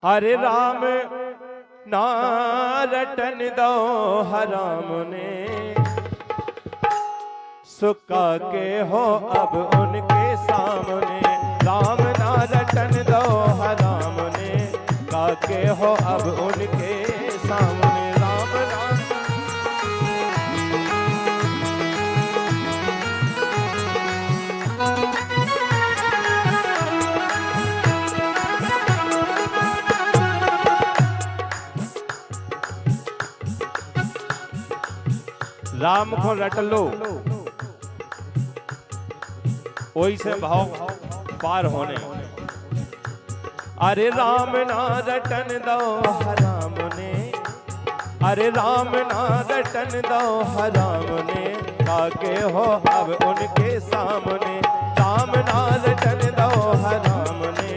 हरे राम ना रटन दो हराम ने, सुका के हो अब उनके सामने। राम ना रटन दो हराम ने, काके हो अब उनके सामने। राम नाम राम को रट लो, वही से भाव पार होने। अरे राम ना रटन दो हराम ने, अरे राम ना रटन दो हराम ने, काके हो अब उनके सामने। राम ना रटन दो हराम ने,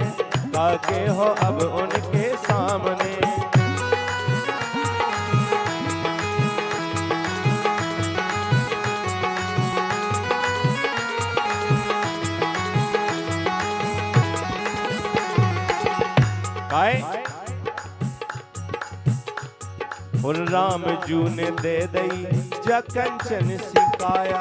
काके हो अब उनके सामने। और राम जू ने दे दई जा कंचन सिकाया।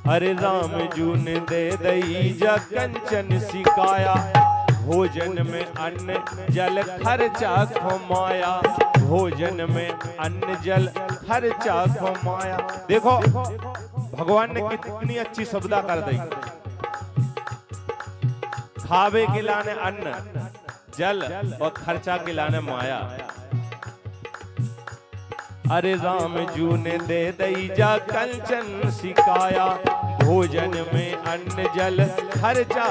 अरे राम जू ने दे दई जा कंचन सिकाया। भोजन में अन्न जल खर्चा खमाया, भोजन में अन्न जल खर्चा खमाया। देखो भगवान ने कितनी अच्छी सुविधा कर दी। खावे के लाने अन्न जल और खर्चा के लाने माया। अरे राम जू ने दे दई जा कंचन सिकाया। भोजन में अन्न जल खर्चा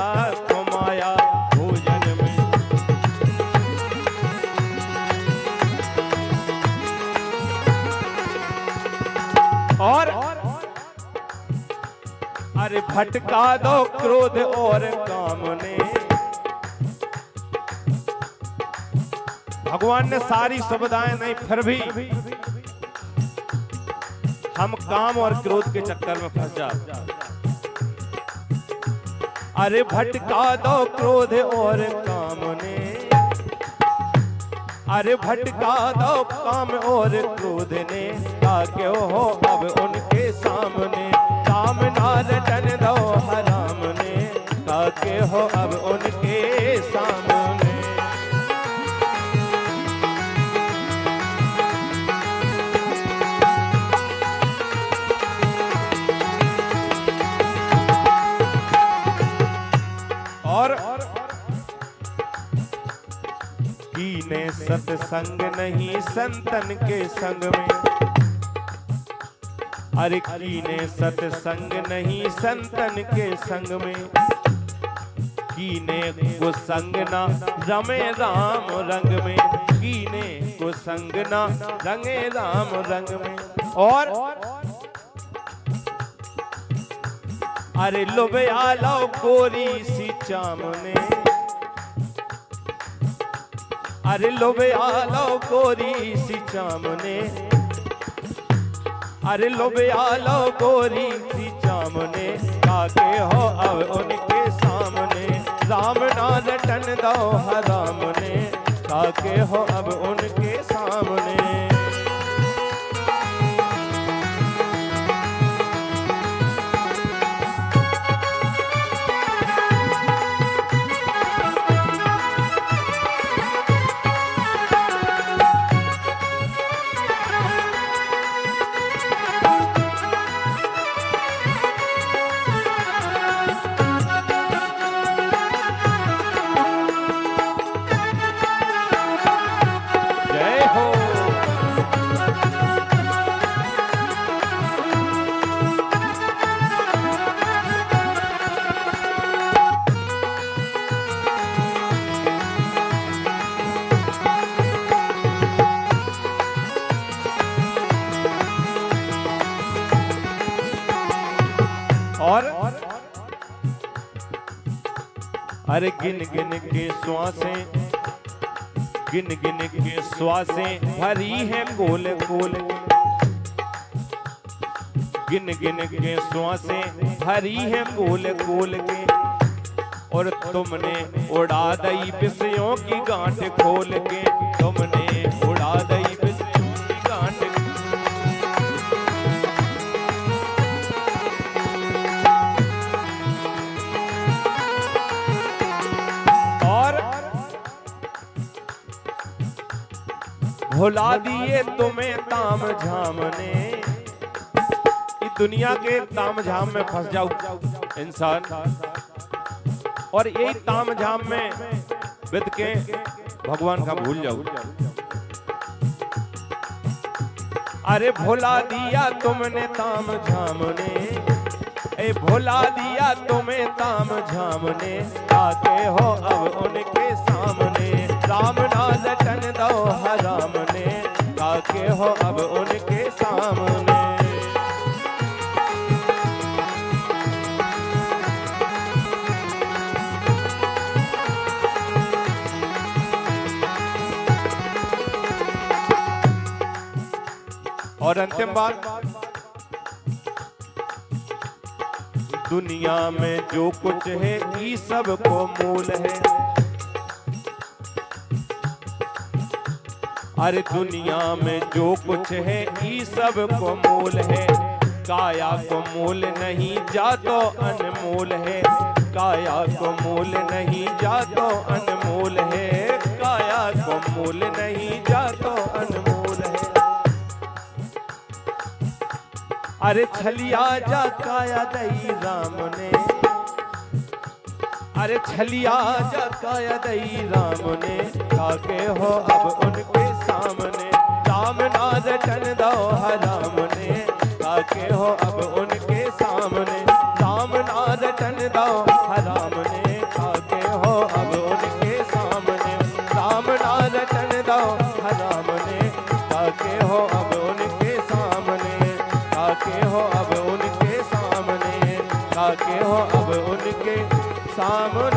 कमाया। भोजन में और अरे भटका दो क्रोध और काम ने। भगवान ने सारी सुविधाएं नहीं, फिर भी हम काम और क्रोध के चक्कर में फंस जाते। अरे भटका दो क्रोध और काम ने, अरे भटका दो काम और क्रोध ने, ताके हो अब उनके सामने। राम ना रटन दो हराम ने, ताके हो अब उनके सामने। और कीने सत्संग नहीं संतन के संग में। अरे कीने सत्संग नहीं संतन के संग में। कीने को संग ना रमे राम रंग में। कीने को संग ना रंगे राम रंग में। और अरे लोबे आलो गोरी सी चामने। अरे लोबे आलो गोरी सी चामने। अरे लोबे आलो गोरी सी चामने, काके हो अब उनके सामने। राम ना रटन दो हराम ने, काके हो अब उनके सामने। और अरे गिन गिन के श्वासें गिन गिन के श्वासें भरी हैं कोल कोल के, गिन गिन के श्वासें भरी हैं कोल कोल के, और तुमने उड़ा दई विषयों की गांठ खोल के, तुमने उड़ा दई विषयों की गांठ। और भुला दिए तुम्हें ताम झाम ने। इस दुनिया के ताम झाम में फंस जाओ इंसान, और यही ताम झाम में बित के भगवान का भूल जाओ। अरे भुला दिया तुमने ताम झाम ने, ए भुला दिया तुम्हें ताम झाम ने, आके हो अब उनके सामने, राम ना रटन दो हराम ने, आके हो अब उनके सामने। और अंतिम बात, दुनिया में जो कुछ है ये सबको मूल है। अरे दुनिया में जो कुछ है ये सबको मूल है, काया को मूल नहीं जा तो अनमोल है, काया को मूल नहीं जा तो अनमोल है, काया को मूल नहीं जा तो अनमोल है। अरे छलिया जा काया दई राम ने, अरे छलिया जा काया दई राम ने, काके हो अब उनके सामने, राम ना रटन दो हराम ने, काके हो अब उनके सामने, राम ना रटन दो हराम ने, काके हो अब उनके सामने, राम ना रटन दो हराम ने, काके हो अब उनके सामने, काके हो अब उनके सामने, काके हो अब उनके सामने।